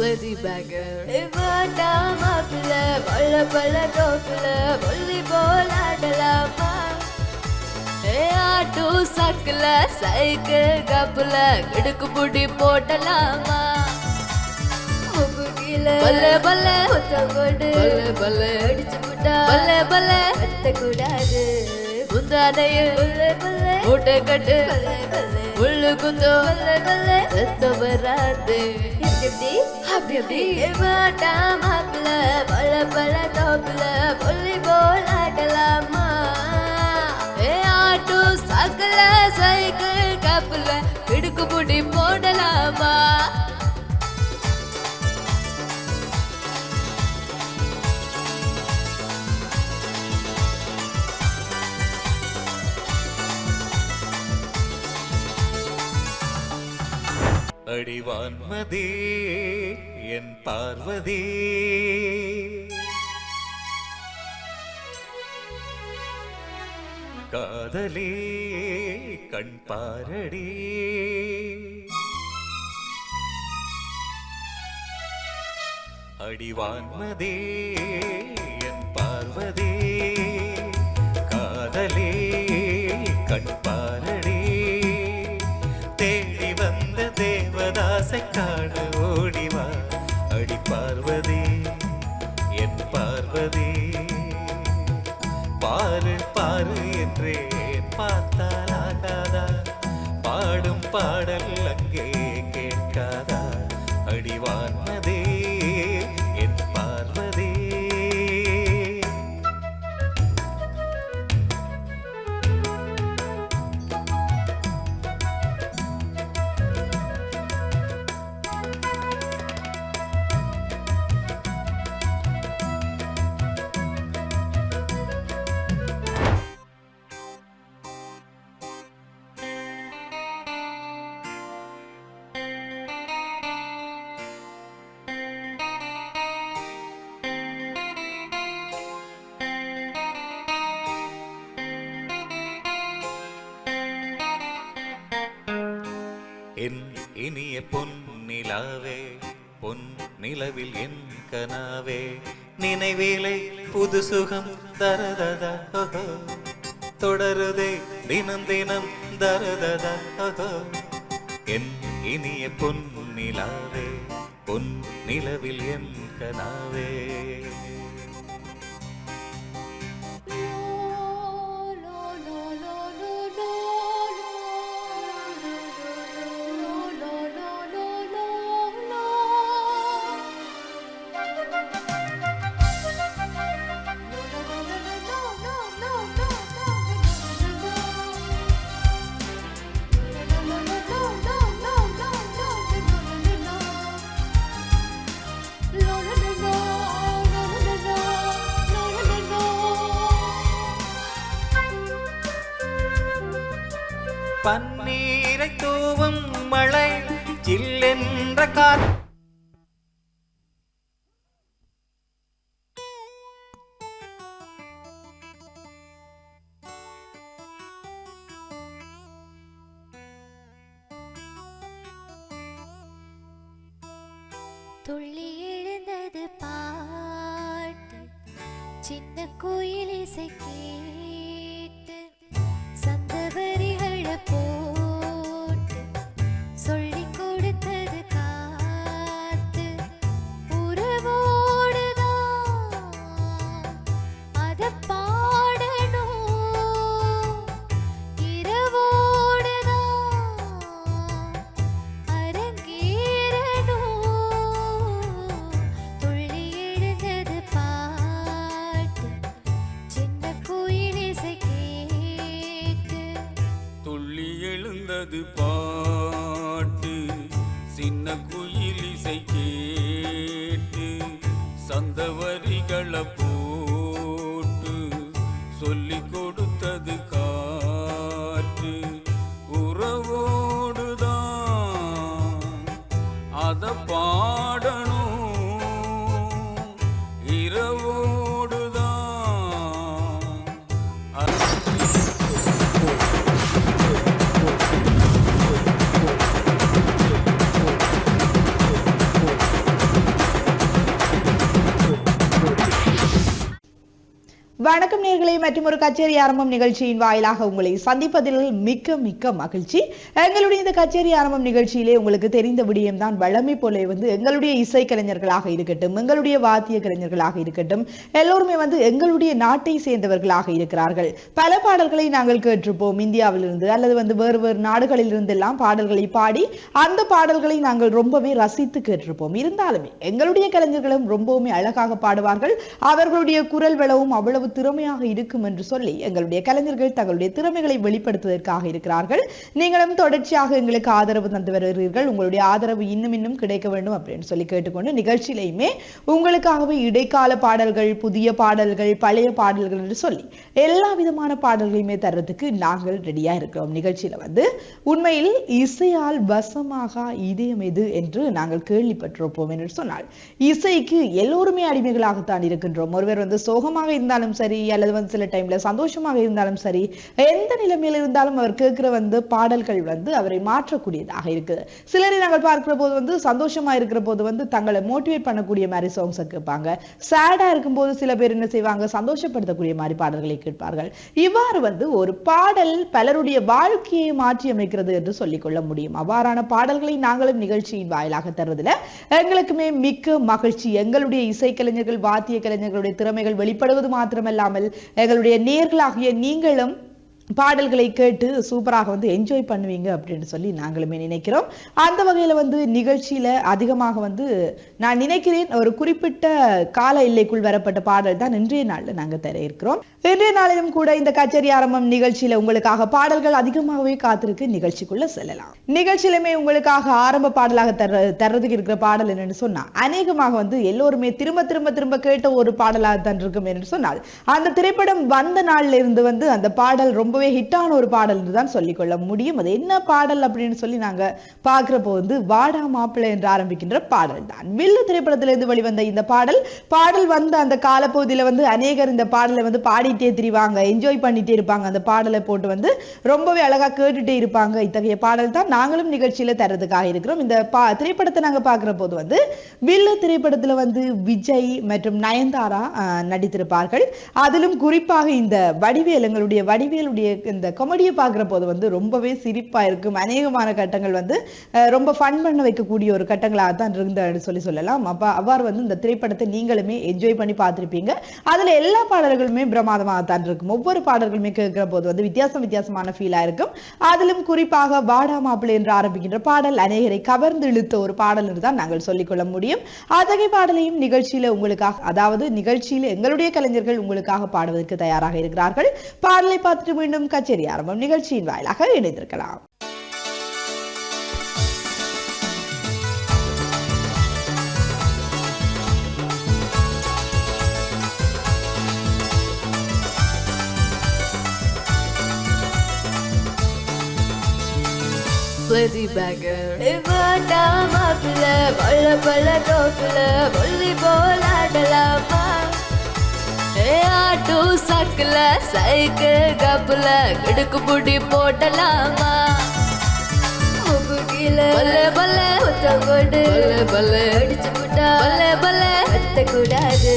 lady bagger. Ivata mapla, bala bala topla, volleyball adalama. Auto sakla, cycle gapla, gidku pudi potalama. Balle balle hutta kodu, balle balle adichu putta, balle balle hatta kudadu. Mundadayil balle balle moote kattu, balle balle ullu kundu, balle balle settu varadu. Eppadi appadi evata maapla, balle balle topla, volleyball aadalama. Auto sakla, cycle gapla, gidku pudi podalama. அடிவான்மதே என் பார்வதி காதலே கண் பாரடி அடிவான்மதே என் பார்வதி காதலே கண் பாரடி தேடி வந்த தேவதாசை காண ஓடிவா அடி பார்வதி என் பார்வதி பாரு பாரு என்றே பார்த்தால் ஆகாதா பாடும் பாடல் அங்கே கேட்காதா அடிவான்மதே என் பார்வதி என் இனிய பொன்னிலாவே பொன் நிலவில் என் கனாவே நினைவேலை புது சுகம் தரததா தொடருதே தினம் தினம் தரததா என் இனிய பொன்னிலாவே பொன் நிலவில் என் கனாவே பன்னீரை தூவும் மழை ஜில்லென்ற காற்று துள்ளி எழுந்தது பாட்டு சின்ன கோயில் இசை கேட்டு சந்தவரிகளை போட்டு சொல்லி கொடுத்தது காத்து உறவோடுதான் அத பாடணும் இரவோடுதான் அரங்கேறணும் துள்ளி எழுந்தது பாட்டு சின்ன கோயில் இசை கேட்டு துள்ளி எழுந்தது பாட்டு சின்ன குயில் இசை கேட்டு சந்தவரிகளை போட்டு சொல்லி கொடுத்தது காற்று உறவோடுதான் அத பாடணும் இரவோடுதான் வணக்கம் நேயர்களே, மற்றும் ஒரு கச்சேரி ஆரம்பம் நிகழ்ச்சியின் வாயிலாக உங்களை சந்திப்பதில் மிக்க மிக்க மகிழ்ச்சி. எங்களுடைய இந்த கச்சேரி ஆரம்பம் நிகழ்ச்சியிலே உங்களுக்கு தெரிந்த விடயம் தான் வழமை போல எங்களுடைய இசை கலைஞர்களாக இருக்கட்டும், எங்களுடைய வாத்திய கலைஞர்களாக இருக்கட்டும், எல்லோருமே எங்களுடைய நாட்டை சேர்ந்தவர்களாக இருக்கிறார்கள். பல பாடல்களை நாங்கள் கேட்டிருப்போம் இந்தியாவிலிருந்து அல்லது வேறு வேறு நாடுகளில் இருந்து எல்லாம் பாடல்களை பாடி அந்த பாடல்களை நாங்கள் ரொம்பவே ரசித்து கேட்டிருப்போம். இருந்தாலுமே எங்களுடைய கலைஞர்களும் ரொம்பவுமே அழகாக பாடுவார்கள். அவர்களுடைய குரல் வளவும் அவ்வளவு திறமையாக இருக்கும் என்று சொல்லி எங்களுடைய கலைஞர்கள் தங்களுடைய திறமைகளை வெளிப்படுத்துவதற்காக இருக்கிறார்கள். நீங்களும் தொடர்ச்சியாக எங்களுக்கு ஆதரவு தந்து வருகிறீர்கள். உங்களுடைய ஆதரவு இன்னும் இன்னும் கிடைக்க வேண்டும் அப்படின்னு சொல்லி கேட்டுக்கொண்டு நிகழ்ச்சியிலையுமே உங்களுக்காகவே இடைக்கால பாடல்கள், புதிய பாடல்கள், பழைய பாடல்கள் என்று சொல்லி எல்லா விதமான பாடல்களையுமே தர்றதுக்கு நாங்கள் ரெடியா இருக்கிறோம். நிகழ்ச்சியில உண்மையில் இசையால் வசமாக இதயம் எது என்று நாங்கள் கேள்விப்பட்டிருப்போம் என்று சொன்னால் இசைக்கு எல்லோருமே அடிமைகளாகத்தான் இருக்கின்றோம். ஒருவர் சோகமாக இருந்தாலும் சரி அல்லது சில டைம்ல சந்தோஷமாக இருந்தாலும் சரி, எந்த நிலைமையில இருந்தாலும் அவர் கேட்கிற பாடல்கள் அவரை மாற்றக்கூடியதாக இருக்குது. சிலரை நாங்கள் பார்க்கிற போது சந்தோஷமா இருக்கிற போது தங்களை மோட்டிவேட் பண்ணக்கூடிய மாதிரி சாங்ஸ் கேட்பாங்க. சேடா இருக்கும்போது சில பேர் என்ன செய்வாங்க, சந்தோஷப்படுத்தக்கூடிய மாதிரி பாடல்களை கேட்பார்கள். இவ்வாறு ஒரு பாடல் பலருடைய வாழ்க்கையை மாற்றி அமைக்கிறது என்று சொல்லிக்கொள்ள முடியும். அவ்வாறான பாடல்களை நாங்களும் நிகழ்ச்சியின் வாயிலாக தருவதில் எங்களுக்குமே மிக்க மகிழ்ச்சி. எங்களுடைய இசைக்கலைஞர்கள், வாத்திய கலைஞர்களுடைய திறமைகள் வெளிப்படுவது மாத்திரமல்லாமல் எங்களுடைய நேயர்களாகிய நீங்களும் பாடல்களை கேட்டு சூப்பராக என்ஜாய் பண்ணுவீங்க அப்படின்னு சொல்லி நாங்களுமே நினைக்கிறோம். அந்த வகையில நிகழ்ச்சியில அதிகமாக நான் நினைக்கிறேன் ஒரு குறிப்பிட்ட கால எல்லைக்குள் வரப்பட்ட பாடல் தான் இன்றைய நாள்ல நாங்க தர இருக்கிறோம். இன்றைய நாளிலும் கூட இந்த கச்சேரி ஆரம்பம் நிகழ்ச்சியில உங்களுக்காக பாடல்கள் அதிகமாகவே காத்திருக்கு. நிகழ்ச்சிக்குள்ள செல்லலாம். நிகழ்ச்சியிலுமே உங்களுக்காக ஆரம்ப பாடலாக தர்றதுக்கு இருக்கிற பாடல் என்னன்னு சொன்னா அநேகமாக எல்லோருமே திரும்ப திரும்ப திரும்ப கேட்ட ஒரு பாடலாக தான் இருக்கும் என்று சொன்னால் அந்த திரைப்படம் வந்த நாள்ல இருந்து அந்த பாடல் ரொம்ப ஹிட்டான ஒரு பாடல் தான் சொல்லிக்கொள்ள முடியும். அது என்ன பாடல் அப்படின்னு சொல்லி நாங்க பார்க்கிறப்போ வாடா மாப்பிள்ளை என்று ஆரம்பிக்கின்ற பாடல் தான். வில்லு திரைப்படத்திலிருந்து வெளிவந்த இந்த பாடல் வந்த அந்த காலப்பகுதியில அநேகர் இந்த பாடலை பாடிட்டே திரிவாங்க, என்ஜாய் பண்ணிட்டே இருப்பாங்க. அந்த பாடலை போட்டு ரொம்பவே அழகா கேட்டுட்டே இருப்பாங்க. இத்தகைய பாடல் தான் நாங்களும் நிகழ்ச்சியில தரதுக்காக இருக்கிறோம். இந்த திரைப்படத்தை நாங்க பார்க்கிற போது வில்லு திரைப்படத்துல விஜய் மற்றும் நயன்தாரா நடித்திருப்பார்கள். அதிலும் குறிப்பாக இந்த வடிவேலுடைய இந்த காமெடியை பார்க்கிற போது ரொம்பவே சிரிப்பா இருக்கும். அநேகமான கட்டங்கள் ரொம்ப ஃபன் பண்ண வைக்கக்கூடிய ஒரு கட்டங்களாக தான் இருந்தது சொல்லி சொல்லலாம். அவ்வாறு இந்த திரைப்படத்தை நீங்களுமே என்ஜாய் பண்ணி பார்த்திருப்பீங்க. அதுல எல்லா பாடல்களுமே பிரமாதமாக தான் இருக்கும். ஒவ்வொரு பாடல்களுமே கேட்கிற போது வித்தியாசமான ஃபீலா இருக்கும். அதிலும் குறிப்பாக வாடா மாப்பிள்ளை என்று ஆரம்பிக்கின்ற பாடல் அநேகரை கவர்ந்து இழுத்த ஒரு பாடல் என்று தான் நாங்கள் சொல்லிக்கொள்ள முடியும். அத்தகைய பாடலையும் நிகழ்ச்சியில உங்களுக்காக, அதாவது நிகழ்ச்சியில எங்களுடைய கலைஞர்கள் உங்களுக்காக பாடுவதற்கு தயாராக இருக்கிறார்கள். பாடலை பார்த்துட்டு மீண்டும் கச்சேரி ஆரம்பம் நிகழ்ச்சியின் வாயிலாக இணைந்திருக்கலாம். Bloody bagger. வாடா மாப்பிள்ளை பல பல தோப்புல வாலிபால் ஆடலாமா? ஆட்டோ சக்கல சைக்கிள் கப்புல கிடுக்கு புடி போடலாமா? முகுகில பல்ல பல்ல ஒத்தங்கோடு பல்ல பல்ல அடிச்சு புட்டா பல்ல பல்ல கத்த கூடாது.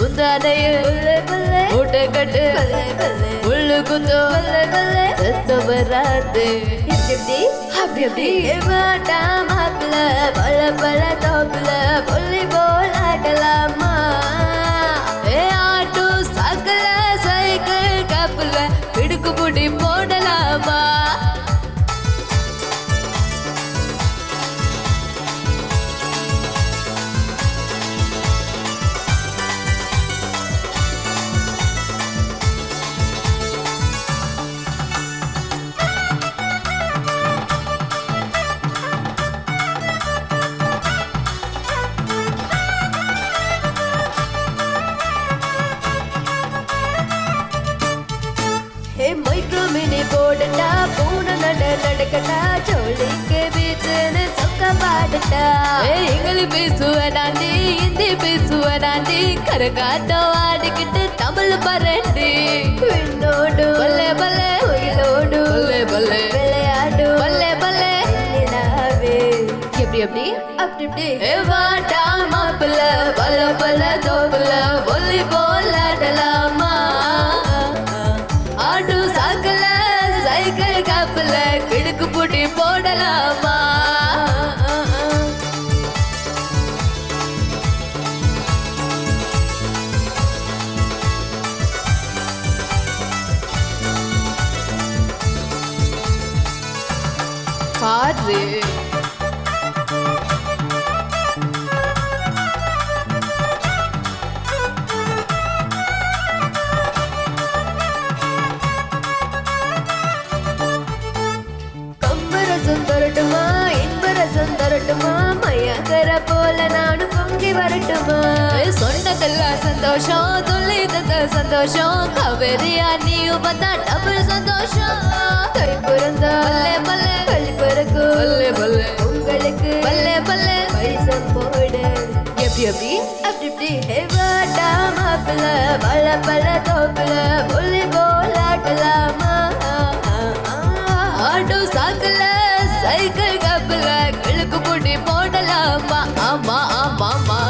முந்தானையில் பல்ல பல்ல மூட்டை கட்டு பல்ல பல்ல உள்ளு குத்து பல்ல பல்ல சத்த வராது. எப்படி அப்படி அப்படி வாடா மாப்பிள்ளை பல பல தோப்புல வாலிபால் ஆடலாமா? ஆட்டோ சக்கல சைக்கிள் கப்புல கிடுக்கு புடி போடலாமா? போடட்டா பூனை நடக்கட்டா சோழிக்கு பீச்சுன்னு சொக்க பாடட்டா. எங்களை பேசுவதாண்டி ஹிந்தி பேசுவதாண்டி கரகாட்டம் ஆடிக்கிட்டு தமிழ் பரண்டி விண்ணோடு பல்லே பல்லே உயிரோடு பல்லே பல்லே விளையாடு பல்லே பல்லே நிலாவே. எப்படி எப்படி அப்படி இப்படி வாடா மாப்பிள்ளை பல பல தோப்புல வாலிபால் ஆடலாமா? நன்றி. கம்பரசம் தரட்டுமா, இன்பரசம் தரட்டுமா, மையக்கர போல நானும் பொங்கி வரட்டுமா? சொன்னதெல்லாம் சந்தோஷம், துள்ளிதத்த சந்தோஷம், கவரியா நீயும் வந்தா டபுள் சந்தோஷம். கை பிறந்தா பல்லே பல்லே, கழி பிறக்கும் பல்லே பல்லே, உங்களுக்கு பல்லே பல்லே பரிசம் போடு. எப்படி எப்படி அப்படி இப்படி ஹேவாடா மாப்பிள்ள, பல பல தோப்புல புள்ளி போல் ஆட்டலாமா? ஆட்டோ சாக்கல சைக்கிள் கப்பல கிழக்கு போட்டி போடலாமா? ஆமா ஆமா ஆமா.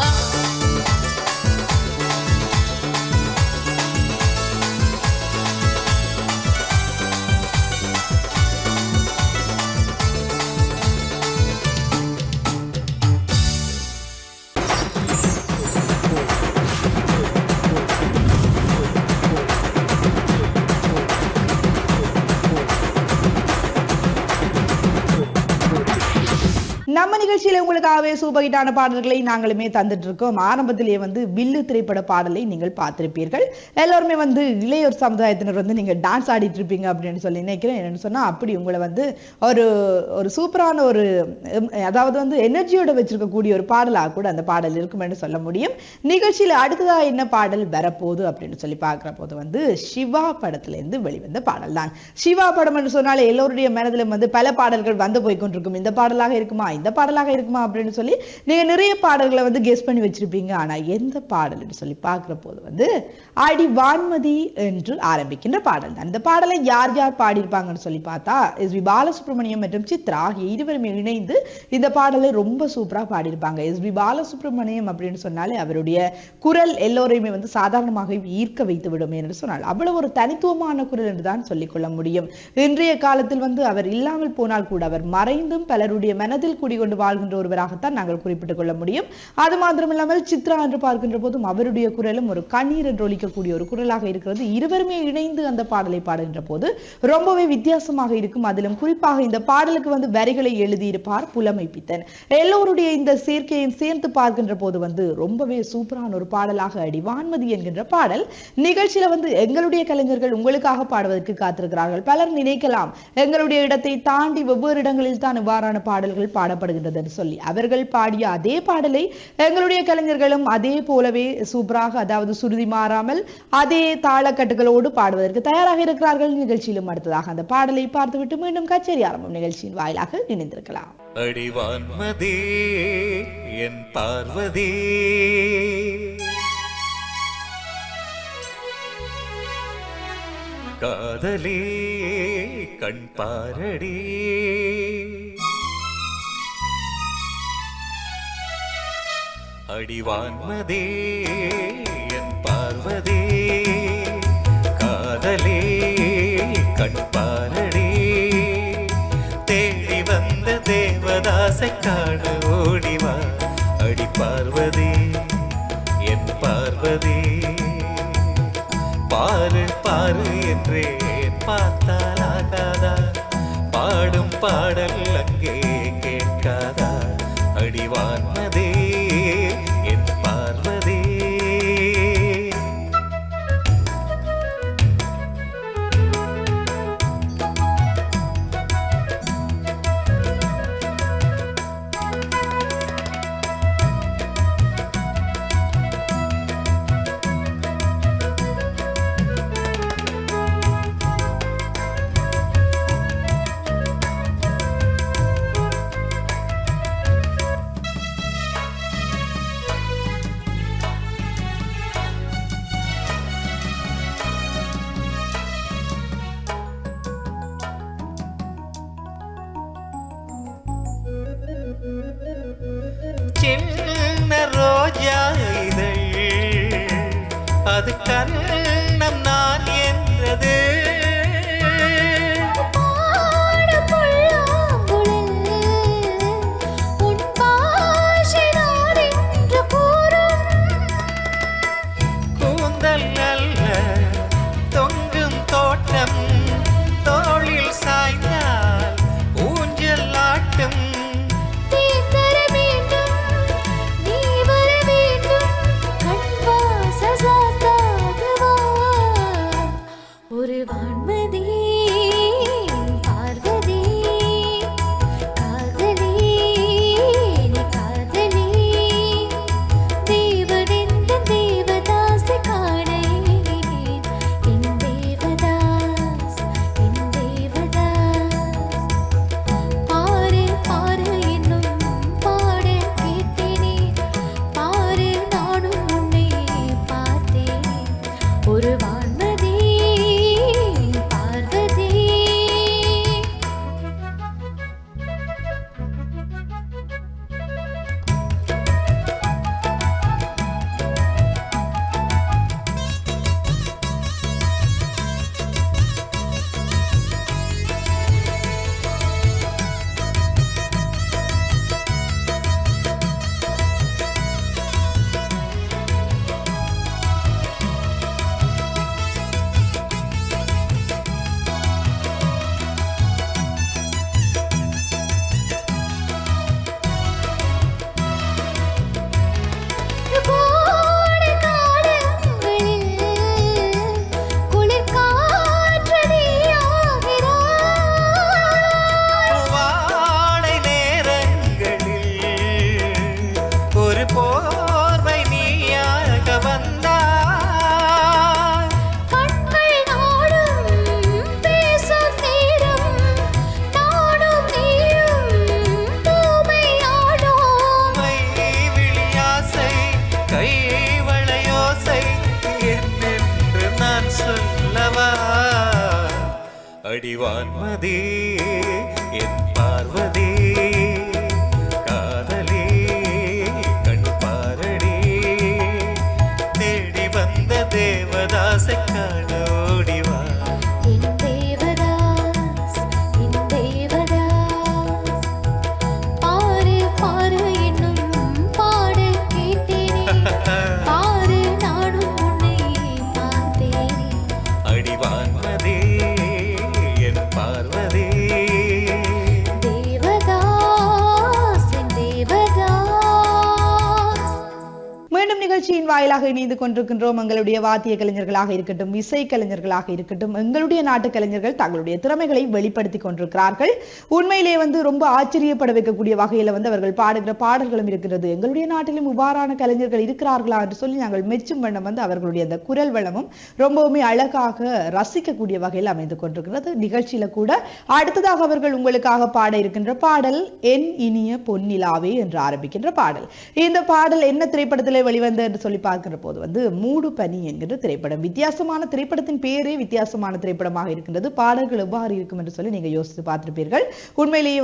நம்ம நிகழ்ச்சியில உங்களுக்காகவே சூப்பர் ஹிட்டான பாடல்களை நாங்களுமே தந்துட்டு இருக்கோம். ஆரம்பத்திலேயே வந்து வில்லு திரைப்பட பாடலை நீங்கள் பார்த்திருப்பீர்கள். எல்லாருமே வந்து இளையோர் சமுதாயத்தினர் வந்து நீங்க டான்ஸ் ஆடிட்டு இருப்பீங்க அப்படின்னு சொல்லி நினைக்கிறேன். என்னன்னு சொன்னா அப்படி உங்களை வந்து ஒரு ஒரு சூப்பரான ஒரு அதாவது வந்து எனர்ஜியோட வச்சிருக்கக்கூடிய ஒரு பாடலாக கூட அந்த பாடல் இருக்குமென்னு சொல்ல முடியும். நிகழ்ச்சியில அடுத்ததா என்ன பாடல் வரப்போகுது அப்படின்னு சொல்லி பார்க்கிற போது வந்து சிவா படத்துல இருந்து வெளிவந்த பாடல் தான். சிவா படம் என்று சொன்னாலே எல்லோருடைய மனதிலும் வந்து பல பாடல்கள் வந்து போய்கொண்டிருக்கும். இந்த பாடலாக இருக்குமா, இந்த பாடலாக இருக்குமா அப்படின்னு சொல்லி நீங்க நிறைய பாடல்களை வந்து கெஸ் பண்ணி வச்சிருப்பீங்க. ஆனா எந்த பாடல் சொல்லி பார்க்கிற போது வந்து அடி வான்மதி என்று ஆரம்பிக்கின்ற பாடல் தான். இந்த பாடலை யார் யார் பாடியிருப்பாங்கன்னு சொல்லி பார்த்தா எஸ் பி பாலசுப்ரமணியம் மற்றும் சித்ரா ஆகிய இருவருமே இணைந்து இந்த பாடலை ரொம்ப சூப்பரா பாடியிருப்பாங்க. எஸ் பி பாலசுப்ரமணியம் அப்படின்னு சொன்னாலே அவருடைய குரல் எல்லோரையுமே வந்து சாதாரணமாக ஈர்க்க வைத்து விடும் என்று சொன்னால் அவ்வளவு ஒரு தனித்துவமான குரல் என்றுதான் சொல்லிக்கொள்ள முடியும். இன்றைய காலத்தில் வந்து அவர் இல்லாமல் போனால் கூட அவர் மறைந்தும் பலருடைய மனதில் குடிகொண்டு வாழ்கின்ற ஒருவராகத்தான் நாங்கள் குறிப்பிட்டுக் கொள்ள முடியும். அது மாத்திரமில்லாமல் சித்ரா என்று பார்க்கின்ற போதும் அவருடைய குரலும் ஒரு கண்ணீர் என்று ஒலிக்கக்கூடிய ஒரு குரலாக இருக்கிறது. இருவருமே இணைந்து அந்த பாடலை பாடுகின்ற போது ரொம்பவே வித்தியாசமாக இருக்கும். அதிலும் குறிப்பாக இந்த பாடலுக்கு வந்து வரிகளை எழுதியிருப்பார் புலமை பித்தன். எல்லோருடைய இந்த சேர்க்கையும் சேர்த்து பார்க்கின்ற போது வந்து ரொம்பவே சூப்பரான ஒரு பாடலாக அடி வான்மதி என்கின்ற பாடல் நிகழ்ச்சியில வந்து எங்களுடைய கலைஞர்கள் உங்களுக்காக பாடுவதற்கு காத்திருக்கிறார்கள். பலர் நினைக்கலாம் எங்களுடைய இடத்தை தாண்டி வெவ்வேறு இடங்களில் தான் இவ்வாறான பாடல்கள் பாடப்படுகின்றது என்று சொல்லி அவர்கள் பாடிய அதே பாடலை எங்களுடைய கலைஞர்களும் அதே போலவே சூப்பராக அதாவது சுருதி மாறாமல் அதே தாளக்கட்டுகளோடு பாடுவதற்கு தயாராக இருக்கிறார்கள். நிகழ்ச்சியிலும் அடுத்ததாக அந்த பாடலை பார்த்துவிட்டு மீண்டும் கச்சேரி ஆரம்பம் நிகழ்ச்சியின் வாயிலாக இணைந்திருக்கலாம். அடி வான்மதி என் பார்வதி காதலே கண் பாரடி அடிவான்மதே என் பார்வதி காதலே கண் பாரடி தேடி வந்த தேவதாசை காண ஓடிவா அடி பார்வதி என் பார்வதி பாரு பாரு என்றே பார்த்தால் ஆகாதா பாடும் பாடல் அங்கே கேட்காதா அடிவான்மதே என் பார்வதி சின்ன ரோஜா இதழ் அது கண்ணம் நான் என்றது கூந்தல் நல்ல தொங்கும் தோட்டம் தோளில் சாய்ந்தால் ஊஞ்சல் ஆட்டும் அடிவான்மதி என் பார்வதி காதலே கண் பாரடி தேடி வந்த தேவதாசை காணோடிவா என் தேவதாஸ் என் தேவதாஸ் பாரு பாரு என்னும் பாடல் கேட்டேனே பாரு நானும் உன்னை பார்த்தேனே அடிவான்மதி என் பார்வதி தேவதாஸ் என் தேவதாஸ். மீண்டும் நிகழ்ச்சியின் வாயிலாக இணைந்து கொண்டிருக்கின்றோம். எங்களுடைய வாத்திய கலைஞர்களாக இருக்கட்டும், இசை கலைஞர்களாக இருக்கட்டும், எங்களுடைய நாட்டு கலைஞர்கள் தங்களுடைய திறமைகளை வெளிப்படுத்தி கொண்டிருக்கிறார்கள். உண்மையிலே ரொம்ப ஆச்சரியப்பட வைக்கக்கூடிய வகையில அவர்கள் பாடுகிற பாடல்களும் இருக்கிறது. எங்களுடைய நாட்டிலும் இவ்வாறான கலைஞர்கள் இருக்கிறார்களா என்று சொல்லி நாங்கள் மெச்சும் வண்ணம் அவர்களுடைய அந்த குரல் வளமும் ரொம்பவுமே அழகாக ரசிக்கக்கூடிய வகையில் அமைந்து கொண்டிருக்கிறது. நிகழ்ச்சியில கூட அடுத்ததாக அவர்கள் உங்களுக்காக பாட இருக்கின்ற பாடல் என் இனிய பொன்னிலாவே என்று ஆரம்பிக்கின்ற பாடல். இந்த பாடல் என்ன திரைப்படத்திலே வெளிவந்த என்று சொல்லி பார்க்கிற போது மூடு பனி என்கின்ற திரைப்படம். வித்தியாசமான திரைப்படத்தின் பேரே வித்தியாசமான திரைப்படமாக இருக்கின்றது. பாடல்கள் எவ்வாறு இருக்கும் என்று சொல்லி நீங்க யோசித்து பார்த்திருப்பீர்கள். உண்மையிலேயே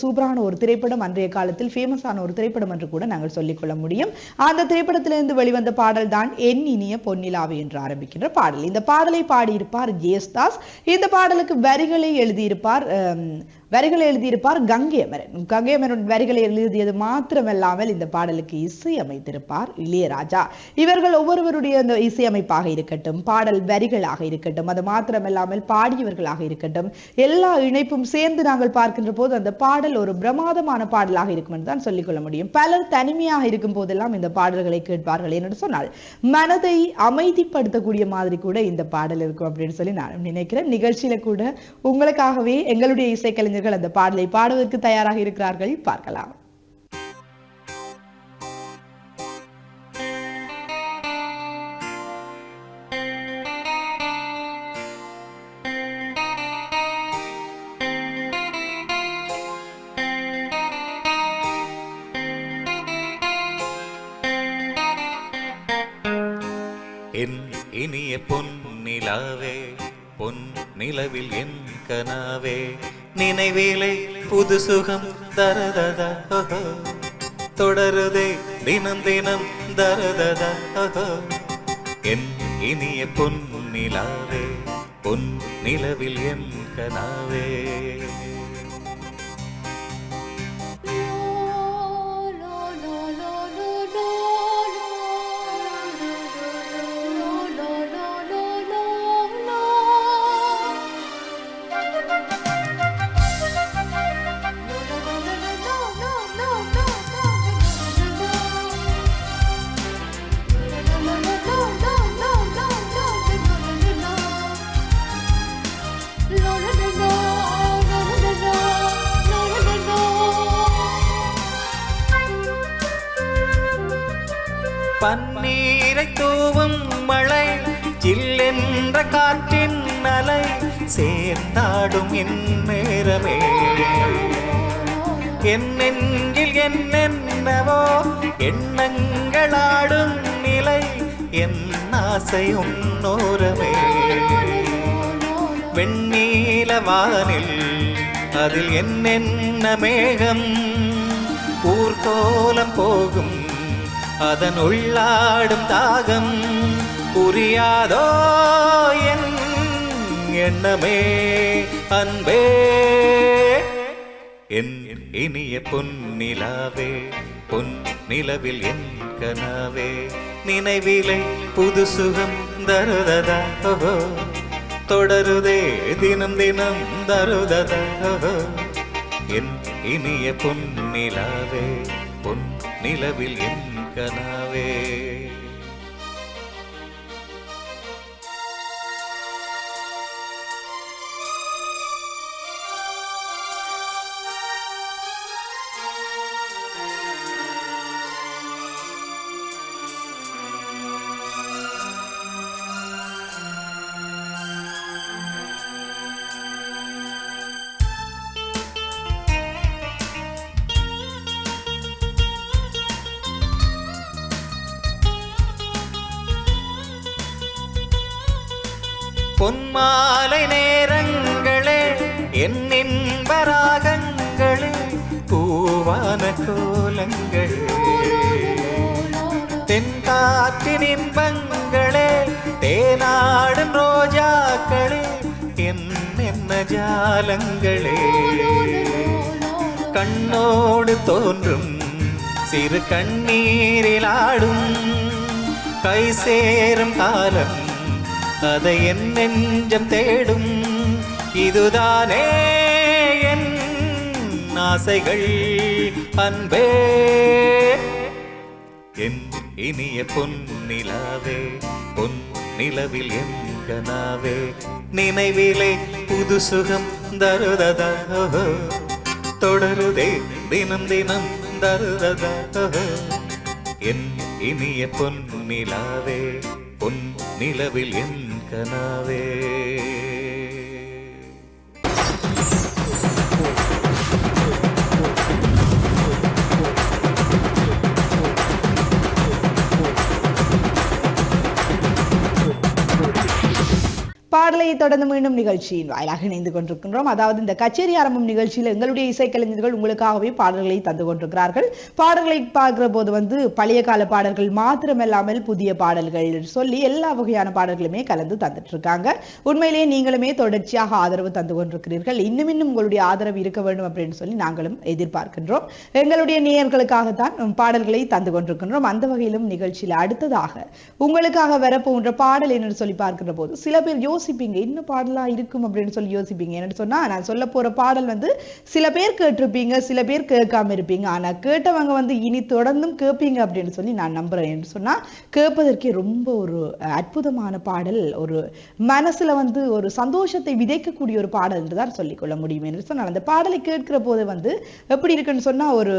சூப்பரான ஒரு திரைப்படம், அன்றைய காலத்தில் ஃபேமஸான ஒரு திரைப்படம் என்று கூட நாங்கள் சொல்லிக்கொள்ள முடியும். அந்த திரைப்படத்திலிருந்து வெளிவந்த பாடல் தான் என் இனிய பொன்னிலாவே என்று ஆரம்பிக்கின்ற பாடல். இந்த பாடலை பாடியிருப்பார் ஜேஸ்தாஸ். இந்த பாடலுக்கு வரிகளை எழுதியிருப்பார் கங்கை அமரன். கங்கை அமரன் வரிகளை எழுதியது மாத்திரமல்லாமல் இந்த பாடலுக்கு இசை அமைத்திருப்பார் இளையராஜா. இவர்கள் ஒவ்வொருவருடைய அந்த இசையமைப்பாக இருக்கட்டும், பாடல் வரிகளாக இருக்கட்டும், அது மாத்திரமல்லாமல் பாடியவர்களாக இருக்கட்டும், எல்லா இணைப்பும் சேர்ந்து நாங்கள் பார்க்கின்ற போது அந்த பாடல் ஒரு பிரமாதமான பாடலாக இருக்கும் என்று தான் சொல்லிக்கொள்ள முடியும். பலர் தனிமையாக இருக்கும் போதெல்லாம் இந்த பாடல்களை கேட்பார்கள் என்று சொன்னால் மனதை அமைதிப்படுத்தக்கூடிய மாதிரி கூட இந்த பாடல் இருக்கும் அப்படின்னு சொல்லி நான் நினைக்கிறேன். நிகழ்ச்சியில கூட உங்களுக்காகவே எங்களுடைய இசைக்கலைஞர்கள் அந்த பாடலை பாடுவதற்கு தயாராக இருக்கிறார்கள். பார்க்கலாம். என் இனிய பொன்னிலாவே பொன் நிலவில் என் கனாவே நினைவேலை புது சுகம் தரதத தொடருதே தினம் தினம் தரதத என் இனிய பொன்னிலாவே பொன் நிலவில் என் கனாவே பன்னீரை தூவும் மழை ஜில்லென்ற காற்றின் அலை சேர்ந்தாடும் என் நேரமே என் நெஞ்சில் என்னென்னவோ எண்ணங்களாடும் நிலை என் ஆசை உன்னோரமே வெண்ணீல வானில் அதில் என்னென்ன மேகம் ஊர்கோலம் போகும் அதன் உள்ளாடும் தாகம் புரியாதோ என் எண்ணமே அன்பே என் இனிய பொன்னிலாவே பொன் நிலவில் என் கனாவே நினைவிலை புது சுகம் தருததா தொடருதே தினம் தினம் தருததா என் இனிய பொன்னிலாவே பொன் நிலவில் என் கனாவே பொன்மாலை நேரங்களே என் இன்பராகங்களே பூவான கோலங்களே தென்காற்றின் இன்பங்களே தேனாடும் ரோஜாக்களே என்ன ஜாலங்களே கண்ணோடு தோன்றும் சிறு கண்ணீரில் ஆடும் கை சேரும் காலம் அதை என் நெஞ்சம் தேடும் இதுதானே என் ஆசைகள் அன்பே என் இனிய பொன்னிலாவே பொன் நிலவில் என் கனாவே நினைவிலே புது சுகம் தருததா தொடருதே தினம் தினம் தருததா என் இனிய பொன்னிலாவே பொன் நிலவில் என் கனாவே பாடலை தொடர்ந்து மீண்டும் நிகழ்ச்சியின் வாயிலாக இணைந்து கொண்டிருக்கின்றோம். அதாவது இந்த கச்சேரி ஆரம்பம் நிகழ்ச்சியில் எங்களுடைய இசைக்கலைஞர்கள் உங்களுக்காகவே பாடல்களை தந்து கொண்டிருக்கிறார்கள். பாடல்களை பார்க்கிற போது பழைய கால பாடல்கள் மாத்திரமல்லாமல் புதிய பாடல்கள் சொல்லி எல்லா வகையான பாடல்களுமே கலந்து தந்துட்டு இருக்காங்க. உண்மையிலேயே நீங்களுமே தொடர்ச்சியாக ஆதரவு தந்து கொண்டிருக்கிறீர்கள். இன்னும் உங்களுடைய ஆதரவு இருக்க வேண்டும் அப்படின்னு சொல்லி நாங்களும் எதிர்பார்க்கின்றோம். எங்களுடைய நேயர்களுக்காகத்தான் பாடல்களை தந்து கொண்டிருக்கின்றோம். அந்த வகையிலும் நிகழ்ச்சியில் அடுத்ததாக உங்களுக்காக வரப்போன்ற பாடல் என்னன்னு சொல்லி பார்க்கிற போது சில பேர் யோசிப்பீங்க, இன்னும் பாடலா இருக்கும் அப்படின்னு சொல்லி யோசிப்பீங்க. என்னன்னு சொன்னா, நான் சொல்ல போற பாடல் சில பேர் கேட்டிருப்பீங்க, சில பேர் கேட்காம இருப்பீங்க. ஆனா கேட்டவங்க இனி தொடர்ந்தும் கேட்பீங்க அப்படின்னு சொல்லி நான் நம்புறேன். என்று சொன்னா, கேட்பதற்கே ரொம்ப ஒரு அற்புதமான பாடல், ஒரு மனசுல ஒரு சந்தோஷத்தை விதைக்கக்கூடிய ஒரு பாடல் என்றுதான் சொல்லிக்கொள்ள முடியும். என்று சொன்னால் அந்த பாடலை கேட்கிற போது எப்படி இருக்குன்னு சொன்னா, ஒரு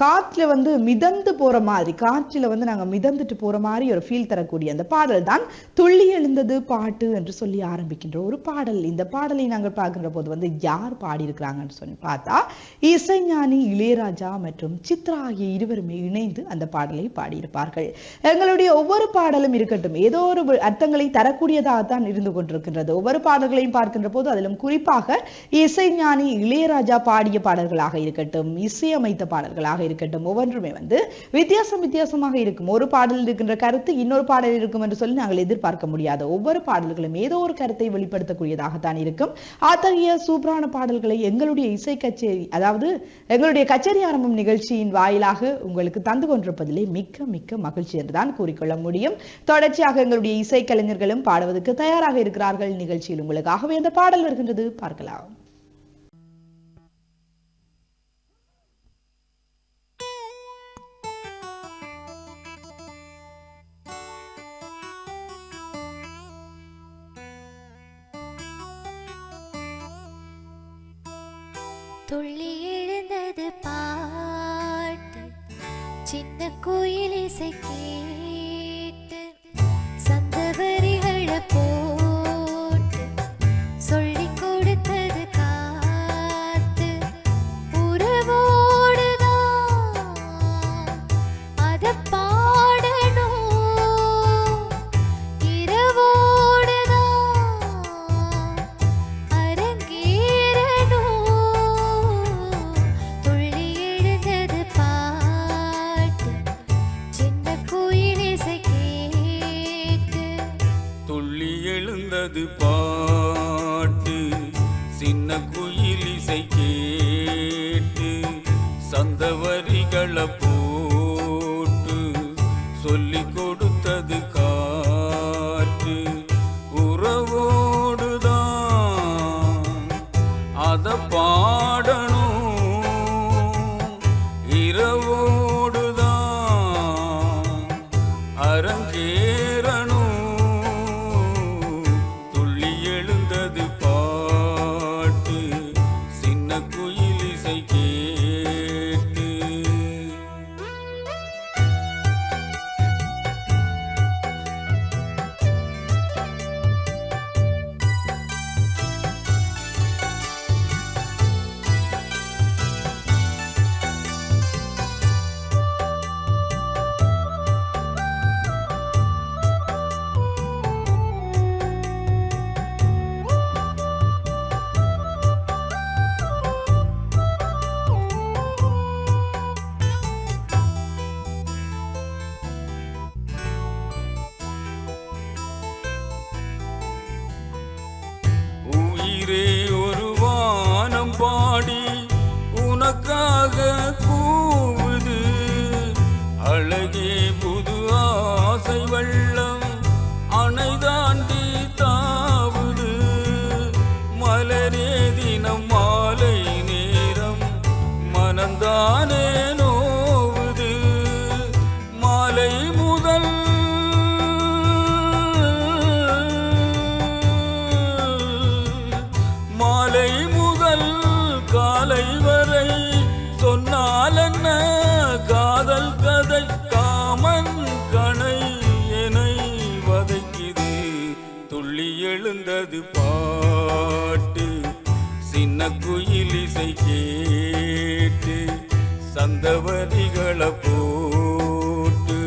காற்றுல மிதந்து போற மாதிரி, காற்றில நாங்க மிதந்துட்டு போற மாதிரி ஒரு ஃபீல் தரக்கூடிய அந்த பாடல் தான் துள்ளி எழுந்தது பாட்டு என்று சொல்லி ஆரம்பிக்கின்ற ஒரு பாடல். இந்த பாடலை நாங்கள் பார்க்கின்ற போது யார் பாடியிருக்கிறாங்கன்னு சொல்லி பார்த்தா, இசைஞானி இளையராஜா மற்றும் சித்ரா ஆகிய இருவருமே இணைந்து அந்த பாடலை பாடியிருப்பார்கள். எங்களுடைய ஒவ்வொரு பாடலும் இருக்கட்டும், ஏதோ ஒரு அர்த்தங்களை தரக்கூடியதாகத்தான் இருந்து கொண்டிருக்கின்றது. ஒவ்வொரு பாடல்களையும் பார்க்கின்ற போது அதிலும் குறிப்பாக இசைஞானி இளையராஜா பாடிய பாடல்களாக இருக்கட்டும், இசையமைத்த பாடல்களாக இருக்கட்டும், ஒவ்வொன்றுமே வித்தியாசமாக இருக்கும். ஒரு பாடலில் இருக்கின்ற கருத்து இன்னொரு பாடலில் இருக்கும் என்று சொல்லி நாங்கள் எதிர்பார்க்க முடியாது. ஒவ்வொரு பாடல்களும் ஏதோ ஒரு கருத்தை வெளிப்படுத்தக்கூடியதாகத்தான் இருக்கும். அத்தகைய சூப்பரான பாடல்களை எங்களுடைய இசை கச்சேரி, அதாவது எங்களுடைய கச்சேரி ஆரம்பம் நிகழ்ச்சியின் வாயிலாக உங்களுக்கு தந்து கொண்டிருப்பதிலே மிக்க மிக்க மகிழ்ச்சி என்றுதான் கூறிக்கொள்ள முடியும். தொடர்ச்சியாக எங்களுடைய இசை கலைஞர்களும் பாடுவதற்கு தயாராக இருக்கிறார்கள். நிகழ்ச்சியில் உங்களுக்காகவே அந்த பாடல் வருகின்றது, பார்க்கலாம். துள்ளி எழுந்தது பாட்டு, சின்ன கோயில் இசை கேட்டு, சந்தவரிகளை போட்டு சொல்லிக் கொடுத்தது காத்து, உறவோடுதான் அத பாடணும், இரவோடுதான் அரங்கேறணும். துள்ளி எழுந்தது பாட்டு, சின்ன கோயில் இசை கேட்டு, துள்ளி எழுந்தது பாட்டு, சின்ன குயில் இசை கேட்டு, சந்தவரிகளை போட்டு சொல்லிக் கொடுத்தது காற்று, உறவோடுதான் அத பாடணும், இரவோடுதான் அரங்கேறணும். துள்ளி எழுந்தது பாட்டு, சின்ன குயில் இசை கேட்டு. பாடி உனக்காக கூவுது. அழகே புது ஆசை வெள்ளம் அணை தாண்டி தாவுது. மலரே தினம் மாலை நேரம் மனந்தானே நோவுது. மாலை முதல் மாலை முதல் காலை வரை சொன்னால் என்ன காதல் கதை. காமன் கணை என்னை வதைக்குது. துள்ளி எழுந்தது பாட்டு சின்ன குயில் இசை கேட்டு. சந்தவரிகளை போட்டு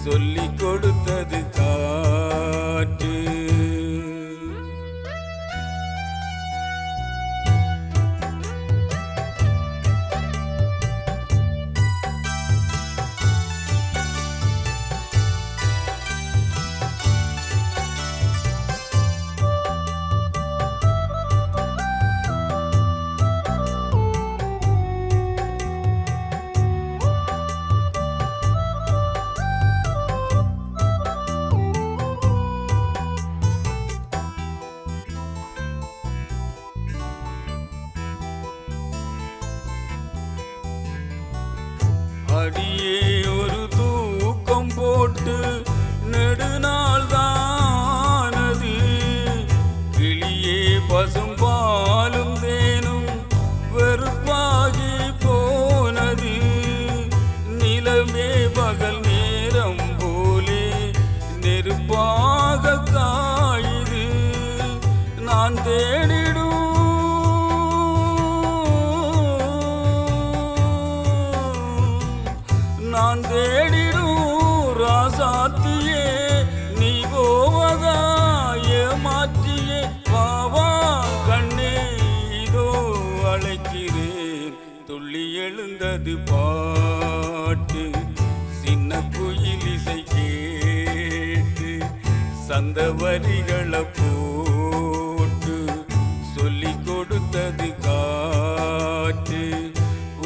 சொல்லிக் கொடுத்தது காற்று. அடியே ஒரு தூக்கம் போட்டு நெடுநாள் தானது. கிளியே பசும்பாலும் தேனும் வெறுப்பாகி போனது. நிலவே பகல் நேரம் போலே நெருப்பாக காயுது. நான் தேடிடும் நான் தேடிடும் ராசாத்தியே நீ போவதா ஏமாற்றியே. பாவா கண்ணே இதோ அழைக்கிறேன். துள்ளி எழுந்தது பாட்டு சின்ன குயில் இசை கேட்டு. சந்தவரிகளை போட்டு சொல்லிக் கொடுத்தது காற்று.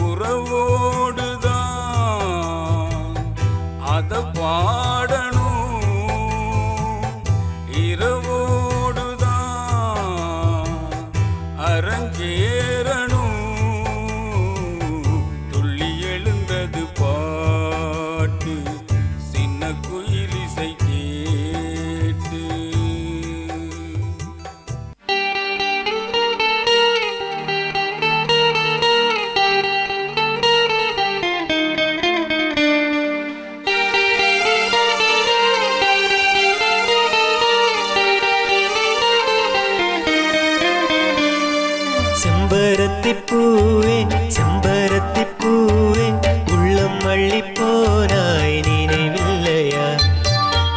உறவோடுதான் அத பாடணும். இரவோடுதான் அரங்கேறணும். துள்ளி எழுந்தது பாட்டு சின்ன குயில் இசை கேட்டு. செம்பருத்திப் பூவே செம்பருத்திப் பூவே உள்ளம் அள்ளி போனாய் நினைவில்லையா?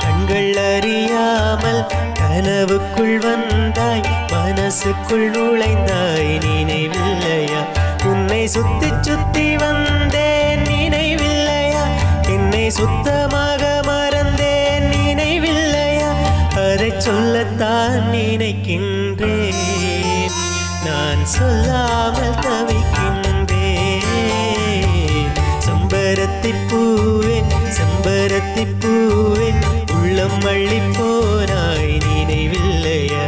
கண்கள் அறியாமல் கனவுக்குள் வந்தாய் மனசுக்குள் நுழைந்தாய் நினைவில்லையா? உன்னை சுத்தி சுத்தி வந்தேன் நினைவில்லையா? என்னை சுத்தமாக மறந்தேன் நினைவில்லையா? அதை சொல்லத்தான் நினைக்கின்றேன். நான் சொல்லாமல் தவிக்கின்றேன். செம்பருத்திப் பூவே செம்பருத்திப் பூவே உள்ளம் அள்ளி போனாய் நினைவில்லையா?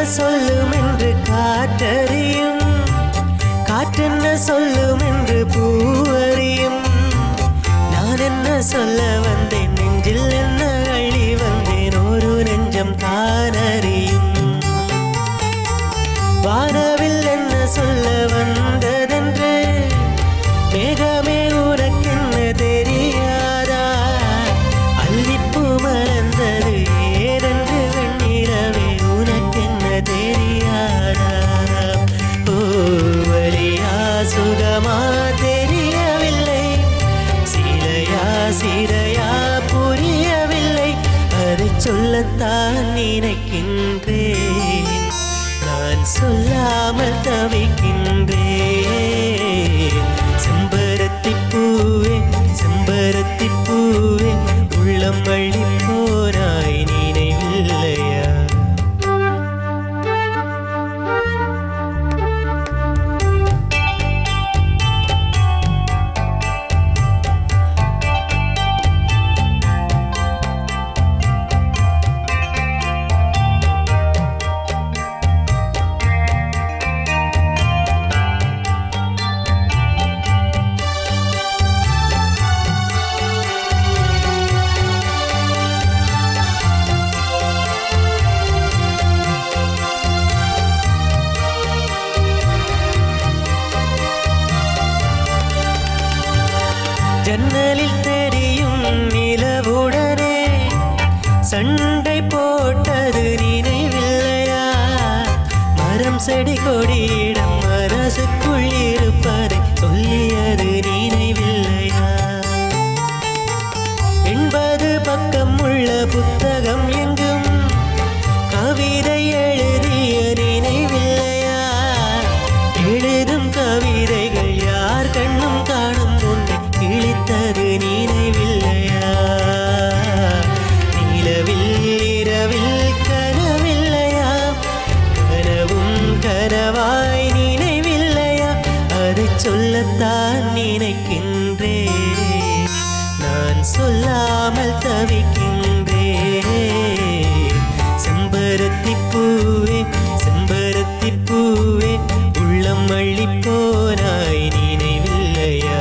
சொல்லும் என்று காற்றறியும், காற்றென்ன சொல்லும் என்று பூவறியும். நான் என்ன சொல்ல வந்தேன், நெஞ்சில் என்ன அள்ளி வந்தேன், ஒரு நெஞ்சம் தான் அறியும். வானவில் என்ன சொல்ல வந்ததென்று மேகமே உனக்கென்ன தெரியாதா? சொல்லத்தான் நினைக்கின்றேன், நான் சொல்லாமல் தவிக்கின்றேன். செம்பருத்தி பூவே செம்பருத்தி பூவே உள்ளம் அள்ளி போனாய் நினைவில்லையா? ஜன்னலில் தெரியும் நிலவுடனே சண்டை போட்டது நினைவில்லையா? மரம் செடி கொடியிடம் மனசுக்குள் இருப்பதை சொல்லியது நினைவில்லையா? 80 பக்கம் உள்ள புத்தகம் எங்கும் கவிதை எழுதிய நினைவில்லையா? எழுதும் கவிதைகள் யார் கண்ணும் காணும் முன்னே கிழித்தது நினைவில்லையா? நிலவில் இரவில் கனவில்லையா? கனவும் கனவாய் நினைவில்லையா? அதை சொல்லத்தான் நினைக்கின்றேன், நான் சொல்லாமல் தவிக்கின்றேன். செம்பருத்தி பூவே செம்பருத்தி பூவே உள்ளம் அள்ளி போனாய் நினைவில்லையா?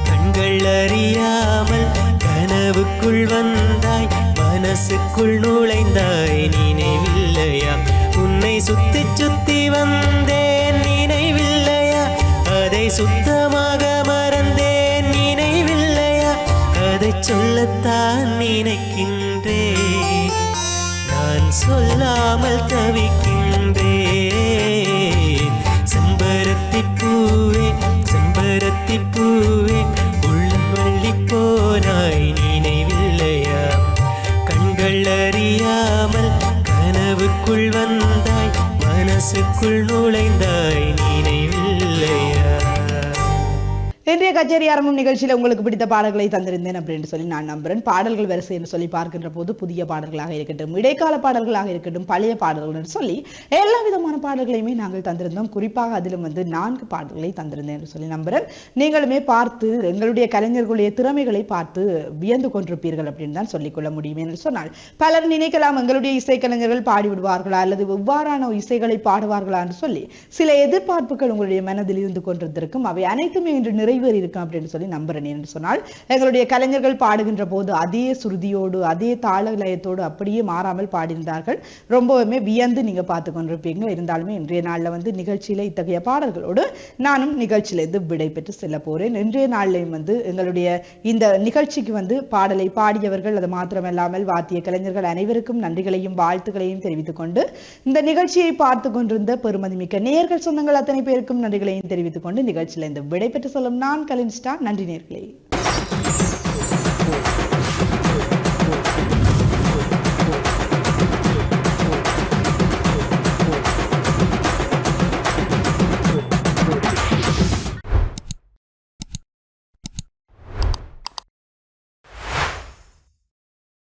கண்கள் அறியாமல் கனவுக்குள் வந்தாய், மனசுக்குள் நுழைந்தாய் நினைவில்லையா? உன்னை சுத்தி சுத்தி வந்தேன் நினைவில்லையா? அதை சுத்தமாக மறந்தேன் நினைவில்லையா? அதை சொல்லத்தான் நினைக்கின்றேன், நான் சொல்லாமல் தவிக்கின்றேன். செம்பருத்தி பூவே செம்பருத்தி பூவே உள்ளம் அள்ளி போனாய் நினைவில்லையா? கண்கள் அறியாமல் கனவுக்குள் வந்தாய், மனசுக்குள் நுழைந்தாய் நினைவில்லையா? இன்றைய கச்சேரி ஆரம்பம் நிகழ்ச்சியில் உங்களுக்கு பிடித்த பாடல்களை தந்திருந்தேன் அப்படின்னு சொல்லி நான் நம்புறேன். பாடல்கள் வரிசை என்று சொல்லி பார்க்கின்ற போது புதிய பாடல்களாக இருக்கட்டும், இடைக்கால பாடல்களாக இருக்கட்டும், பழைய பாடல்கள் என்று சொல்லி எல்லா விதமான பாடல்களையுமே நாங்கள் தந்திருந்தோம். குறிப்பாக அதிலும் 4 பாடல்களை தந்திருந்தேன் என்று சொல்லி நம்புறேன். நீங்களுமே பார்த்து எங்களுடைய கலைஞர்களுடைய திறமைகளை பார்த்து வியந்து கொண்டிருப்பீர்கள் அப்படின்னு தான் சொல்லிக்கொள்ள முடியும். என்று சொன்னால் பலர் நினைக்கலாம் எங்களுடைய இசைக்கலைஞர்கள் பாடிவிடுவார்களா அல்லது எவ்வாறான இசைகளை பாடுவார்களா என்று சொல்லி சில எதிர்பார்ப்புகள் உங்களுடைய மனதில் இருந்து கொண்டிருந்திருக்கும். அவை அனைத்துமே இன்று நிறைவேறி இருக்கும் அப்படின்னு சொல்லி நம்புறேன். என்று சொன்னால் எங்களுடைய கலைஞர்கள் பாடுகின்ற போது அதே சுருதியோடு அதே தாள லயத்தோடு அப்படியே மாறாமல் பாடியிருந்தார்கள். ரொம்பவுமே வியந்து நீங்க பார்த்து கொண்டிருப்பீங்க. இருந்தாலுமே இன்றைய நாள்ல நிகழ்ச்சியில இத்தகைய பாடல்களோடு நானும் நிகழ்ச்சியிலிருந்து விடை பெற்று செல்ல போறேன். இன்றைய நாள்லையும் எங்களுடைய இந்த நிகழ்ச்சிக்கு பாடலை பாடியவர்கள், அது மாத்திரமல்லாமல் வாத்திய கலைஞர்கள் அனைவருக்கும் நன்றிகளையும் வாழ்த்துக்களையும் தெரிவித்துக் கொண்டு இந்த நிகழ்ச்சியை பார்த்து கொண்டிருந்த பெருமதிமிக்க நேயர்கள் சொந்தங்கள் அத்தனை பேருக்கும் நன்றிகளையும் தெரிவித்துக் கொண்டு நிகழ்ச்சியிலிருந்து விடை பெற்று சொல்லும் நான் கலின்ஸ்டா. நன்றி நேயர்களே.